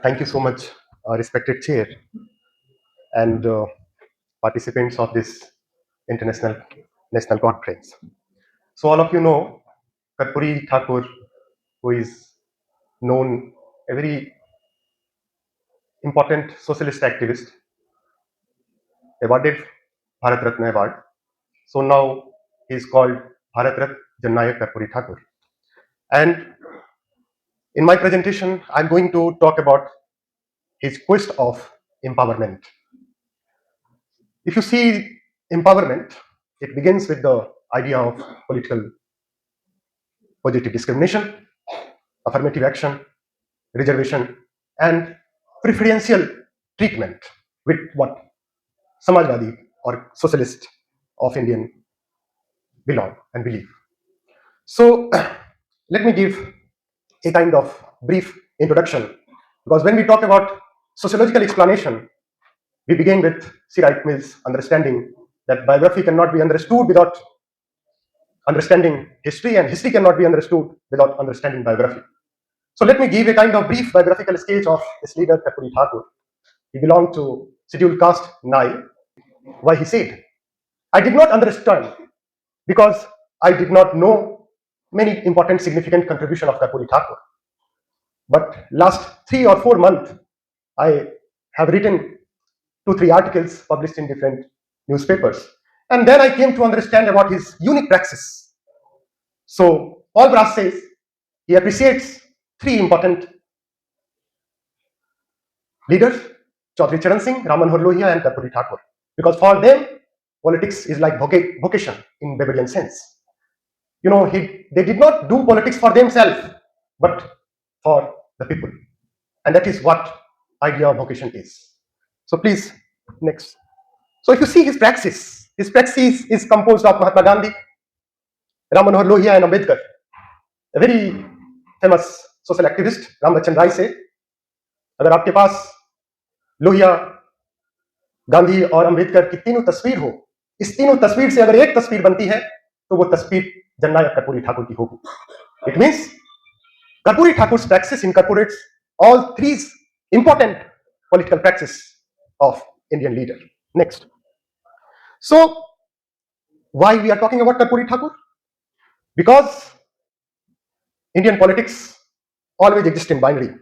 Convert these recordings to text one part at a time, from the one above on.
Thank you so much, respected chair and participants of this international national conference. So all of you know Karpoori Thakur, who is known a very important socialist activist, awarded Bharat Ratna Award. So now he is called Bharat Ratna Jannayak Karpoori Thakur. And in my presentation, I'm going to talk about his quest of empowerment. If you see empowerment, it begins with the idea of political positive discrimination, affirmative action, reservation, and preferential treatment with what Samajwadi or socialist of Indian belong and believe. So let me give a kind of brief introduction because when we talk about sociological explanation, we begin with C. Wright Mill's understanding that biography cannot be understood without understanding history, and history cannot be understood without understanding biography. So let me give a kind of brief biographical sketch of this leader, Karpoori Thakur. He belonged to scheduled caste Nai. Why he said, I did not understand because I did not know many important significant contribution of Karpoori Thakur. But last 3 or 4 months, I have written 2 3 articles published in different newspapers. And then I came to understand about his unique praxis. So Paul Brass says he appreciates 3 important leaders, Chaudhry Charan Singh, Ram Manohar Lohia, and Karpoori Thakur. Because for them, politics is like vocation in Beberian sense. You know, they did not do politics for themselves, but for the people. And that is what idea of vocation is. So please, next. So if you see his praxis is composed of Mahatma Gandhi, Ram Manohar Lohia, and Ambedkar. A very famous social activist, Ram Bachchan Rai से अगर आपके पास लोहिया, गांधी और अंबेडकर की तीनों तस्वीर हो, इस तीनों तस्वीर से अगर एक तस्वीर बनती है तो वो तस्वीर जननायक कर्पूरी ठाकुर की होगी. It means Karpoori Thakur's praxis incorporates all 3 important political praxis of Indian leader. Next. So why we are talking about Karpoori Thakur? Because Indian politics always exist in binary.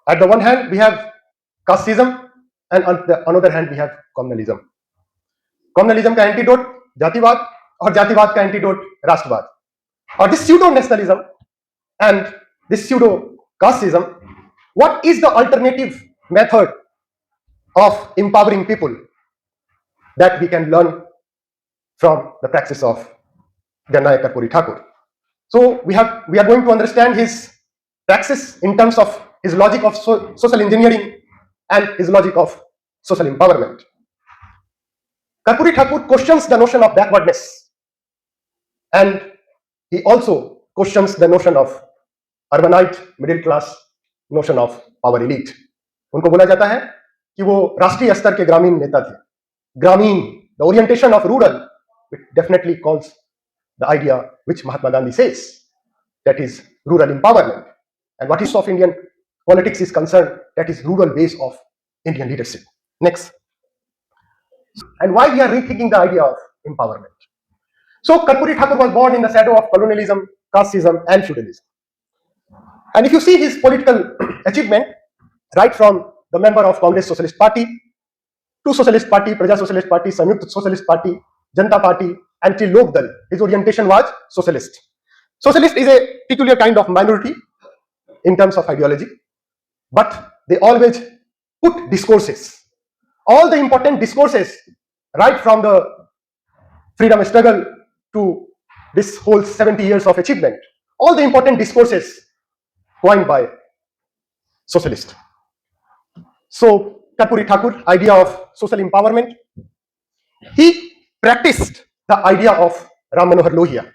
At the one hand, we have casteism, and on the another hand, we have communalism. Communalism का antidote जातिवाद और जातिवाद का antidote राष्ट्रवाद. और this pseudo nationalism and this pseudo casteism, what is the alternative method of empowering people that we can learn from the praxis of Jannayak Karpoori Thakur? So we are going to understand his praxis in terms of his logic of social engineering and his logic of social empowerment. Karpoori Thakur questions the notion of backwardness, and he also questions the notion of urbanite middle class, notion of power elite. उनको बोला जाता है कि वो राष्ट्रीय स्तर के ग्रामीण नेता थे. ग्रामीण, the orientation of rural, it definitely calls the idea which Mahatma Gandhi says, that is rural empowerment. And what is of Indian politics is concerned, that is rural base of Indian leadership. Next. And why we are rethinking the idea of empowerment? So Karpoori Thakur was born in the shadow of colonialism, casteism, and feudalism. And if you see his political achievement, right from the member of Congress Socialist Party to Socialist Party, Praja Socialist Party, Samyukt Socialist Party, Janata Party, and till Lok Dal, his orientation was socialist. Socialist is a peculiar kind of minority in terms of ideology, but they always put discourses. All the important discourses, right from the freedom struggle to this whole 70 years of achievement, all the important discourses coined by socialists. So Karpoori Thakur, idea of social empowerment, he practiced the idea of Ram Manohar Lohia.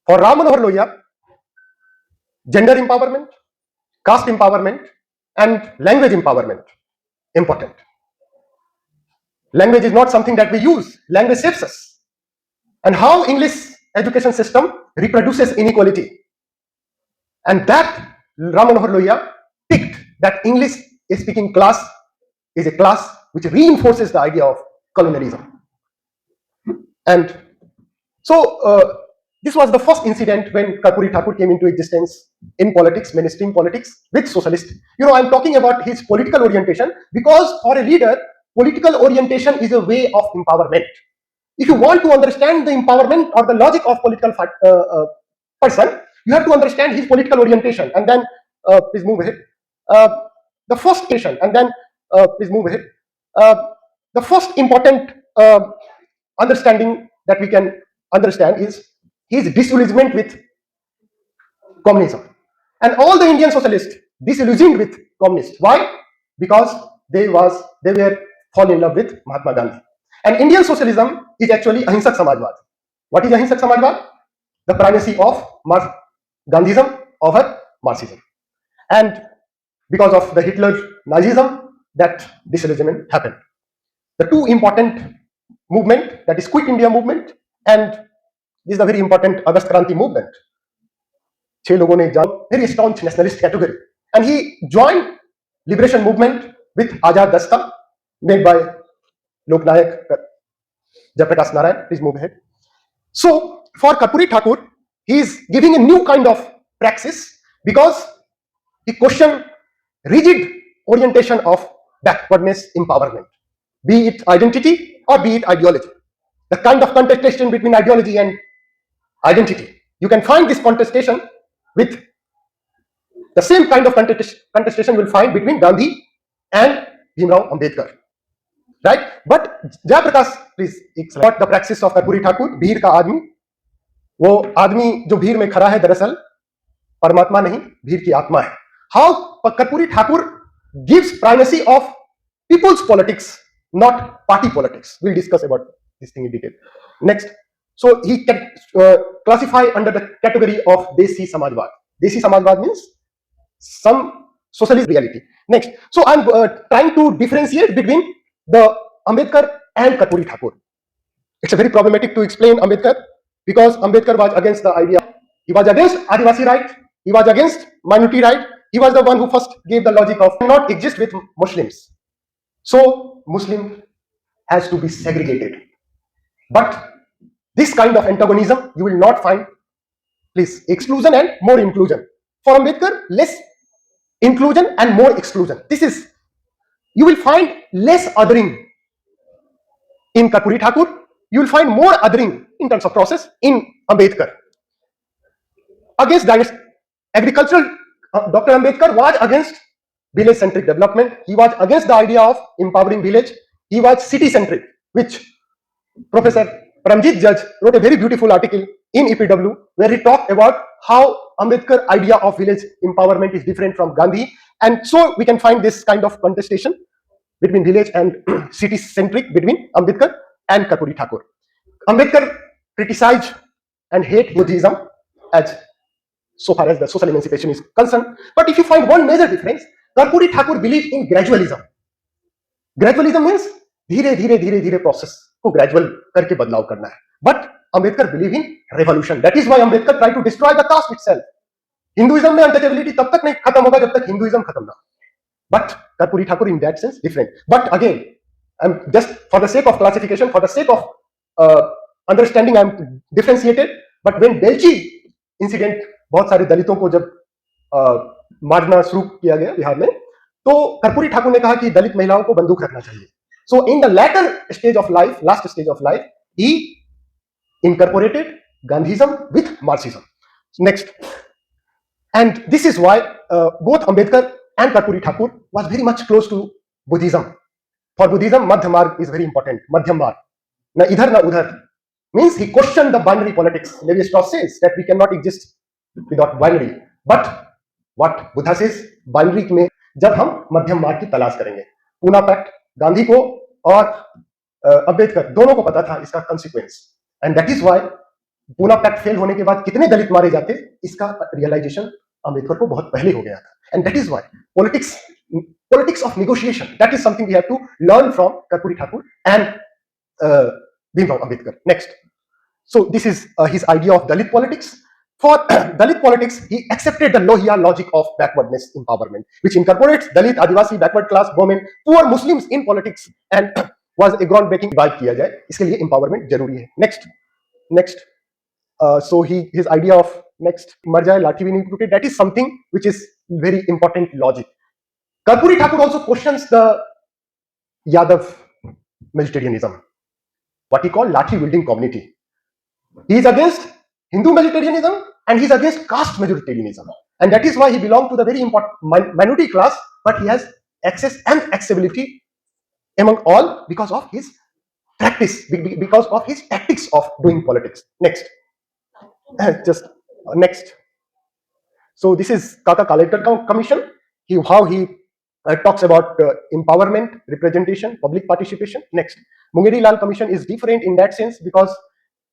For Ram Manohar Lohia, gender empowerment, caste empowerment, and language empowerment important. Language is not something that we use. Language saves us. And how English education system reproduces inequality. And that Ram Manohar Lohia picked that English speaking class is a class which reinforces the idea of colonialism. And so this was the first incident when Karpoori Thakur came into existence in politics, mainstream politics, with socialist. I'm talking about his political orientation because for a leader, political orientation is a way of empowerment. If you want to understand the empowerment or the logic of political person, you have to understand his political orientation. And then, please move ahead. The first station, and then, please move ahead. The first important understanding that we can understand is his disillusionment with communism. And all the Indian socialists disillusioned with communists. Why? Because they were fall in love with Mahatma Gandhi. And Indian socialism is actually Ahimsak Samajwad. What is Ahimsak Samajwad? The primacy of Gandhism over Marxism. And because of the Hitler Nazism, that disillusionment happened. The two important movement, that is Quit India movement, and this is the very important Agast Kranti movement. Very staunch nationalist category. And he joined liberation movement with Azad Dasta, made by Loknayak Jayaprakash Narayan. Please move ahead. So for Karpoori Thakur, he is giving a new kind of praxis because he questioned rigid orientation of backwardness empowerment, be it identity or be it ideology. The kind of contestation between ideology and identity. You can find this contestation with the same kind of contestation you will find between Gandhi and Bhimrao Ambedkar. Right? But Jayaprakash, please, what the praxis of Karpoori Thakur, भीड़ का आदमी, वो आदमी जो भीड़ में खड़ा है दरअसल परमात्मा नहीं, भीड़ की आत्मा है. How Karpoori Thakur gives primacy of people's politics, not party politics. We'll discuss about this thing in detail. Next. So he can classify under the category of Desi Samajwad. Desi Samajwad means some socialist reality. Next. So I'm trying to differentiate between the Ambedkar and Karpoori Thakur. It's a very problematic to explain Ambedkar because Ambedkar was against the idea. He was against Adivasi right. He was against minority right. He was the one who first gave the logic of not exist with Muslims. So Muslim has to be segregated. But this kind of antagonism you will not find. Please, exclusion and more inclusion. For Ambedkar, less inclusion and more exclusion. This is, you will find less othering in Karpoori Thakur. You will find more othering in terms of process in Ambedkar. Against agricultural, Dr. Ambedkar was against village-centric development. He was against the idea of empowering village. He was city-centric, which Professor Pramjit Judge wrote a very beautiful article in EPW where he talked about how Ambedkar idea of village empowerment is different from Gandhi. And so we can find this kind of contestation between village and city-centric between Ambedkar and Karpoori Thakur. Ambedkar criticized and hate Buddhism as so far as the social emancipation is concerned. But if you find one major difference, Karpoori Thakur believed in gradualism. Gradualism means धीरे धीरे धीरे धीरे process को gradual करके बदलाव करना है. But Ambedkar believe in revolution. That is why Ambedkar tried to destroy the caste itself. Hinduism में untouchability तब तक नहीं खत्म होगा जब तक Hinduism खत्म ना. But Karpoori Thakur in that sense different. But again, I'm just for the sake of classification, for the sake of understanding, I'm differentiated. But when Belchi incident बहुत सारे दलितों को जब मारना शुरू किया गया बिहार में, तो कर्पूरी ठाकुर ने कहा कि दलित महिलाओं को बंदूक रखना चाहिए. So in the latter stage of life, last stage of life, he incorporated Gandhism with Marxism. Next, and this is why both Ambedkar and Karpoori Thakur was very much close to Buddhism. For Buddhism, Madhya Marg is very important. Madhyam Marg, na idhar na udhar, means he questioned the binary politics. Levi Strauss says that we cannot exist without binary. But what Buddha says, binary में जब हम मध्यम मार्ग की तलाश करेंगे. Poona pact Gandhi को और अंबेडकर दोनों को पता था इसका consequence, and that is why Poona pact fail होने के बाद कितने दलित मारे जाते, इसका रियलाइजेशन अंबेडकर को बहुत पहले हो गया था. And that is why politics of negotiation, that is something we have to learn from Karpoori Thakur and Bhimrao Ambedkar. Next, so this is his idea of Dalit politics. For Dalit politics, he accepted the Lohia logic of backwardness empowerment, which incorporates Dalit, Adivasi, backward class, women, poor Muslims in politics, and was a groundbreaking बात किया जाए इसके लिए empowerment जरूरी है. Next. So his idea of next मर जाए लाठी भी नहीं टूटे, that is something which is very important logic. Karpoori Thakur also questions the Yadav militarism, what he called lathi wielding community. He is against Hindu militarism and he is against caste majoritarianism, and that is why he belongs to the very important minority class, but he has access and accessibility among all because of his practice, because of his tactics of doing politics. Next. Next. So this is Kaka Kalekar Commission. How he talks about empowerment, representation, public participation. Next. Mungeri Lal Commission is different in that sense because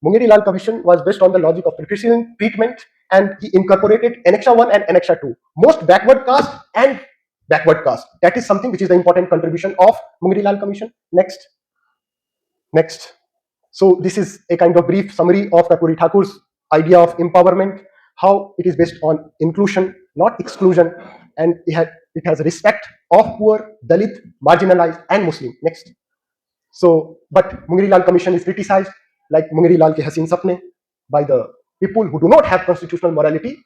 Mungeri Lal Commission was based on the logic of preferential treatment, and he incorporated Annexa 1 and Annexa 2, most backward caste and backward caste. That is something which is the important contribution of Mungeri Lal Commission. Next. So this is a kind of brief summary of Karpoori Thakur's idea of empowerment, how it is based on inclusion, not exclusion, and it has respect of poor, Dalit, marginalized, and Muslim. Next. So, but Mungeri Lal Commission is criticized, like Mungeri Lal ke Haseen Sapne, by the people who do not have constitutional morality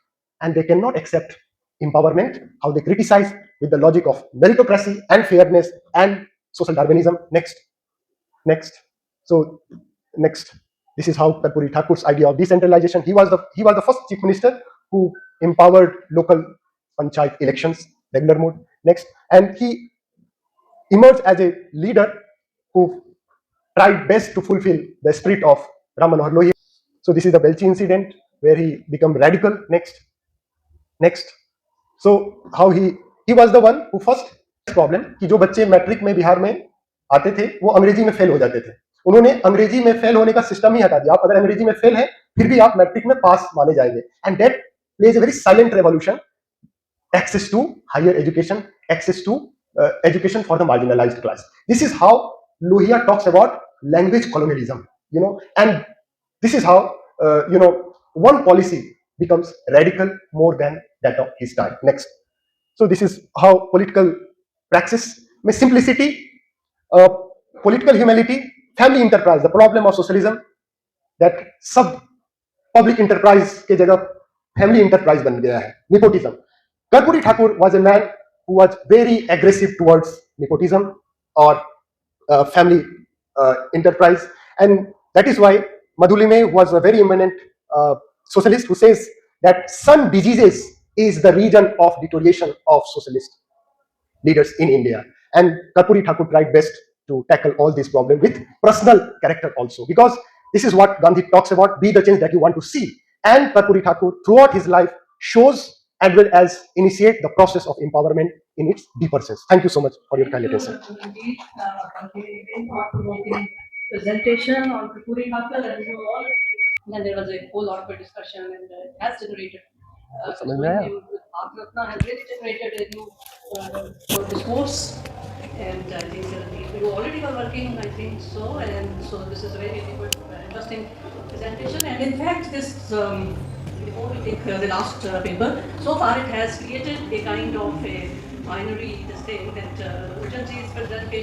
and they cannot accept empowerment, how they criticize with the logic of meritocracy and fairness and social Darwinism. Next. So, next. This is how Karpoori Thakur's idea of decentralization. He was the first chief minister who empowered local panchayat elections, regular mode. Next, and he emerged as a leader who tried best to fulfill the spirit of Ram Manohar Lohia. So this is the Belchi incident where he became radical. Next. So how he was the one who first problem कि जो बच्चे matric में बिहार में आते थे वो अंग्रेजी में फेल हो जाते थे, उन्होंने अंग्रेजी में फेल होने का सिस्टम ही हटा दिया. आप अगर अंग्रेजी में फेल है फिर भी आप मैट्रिक में पास माने जाएंगे, and that plays a very silent revolution. Access to higher education, access to education for the marginalized class. This is how Lohia talks about language colonialism, and this is how one policy becomes radical more than that of his time. Next. So this is how political praxis में simplicity, political humility, family enterprise, the problem of socialism, that सब public enterprise के जगह family enterprise बन गया है. Nepotism. Karpoori Thakur was a man who was very aggressive towards nepotism or family enterprise, and that is why Madhulime was a very eminent socialist who says that son diseases is the region of deterioration of socialist leaders in India. And Karpoori Thakur tried best to tackle all these problems with personal character also, because this is what Gandhi talks about, be the change that you want to see. And Karpoori Thakur throughout his life shows as well as initiate the process of empowerment in its deeper sense. Thank you so much for your kind attention. Indeed, thought-provoking presentation on Karpoori Thakur, and you all. And there was a whole lot of discussion, and it has generated. Ratna has really generated a new discourse, and I think you already were working, I think so, and so this is a very good, interesting presentation. And in fact, this before we take the last paper, so far it has created a kind of a binary this thing that Ujanji's presentation.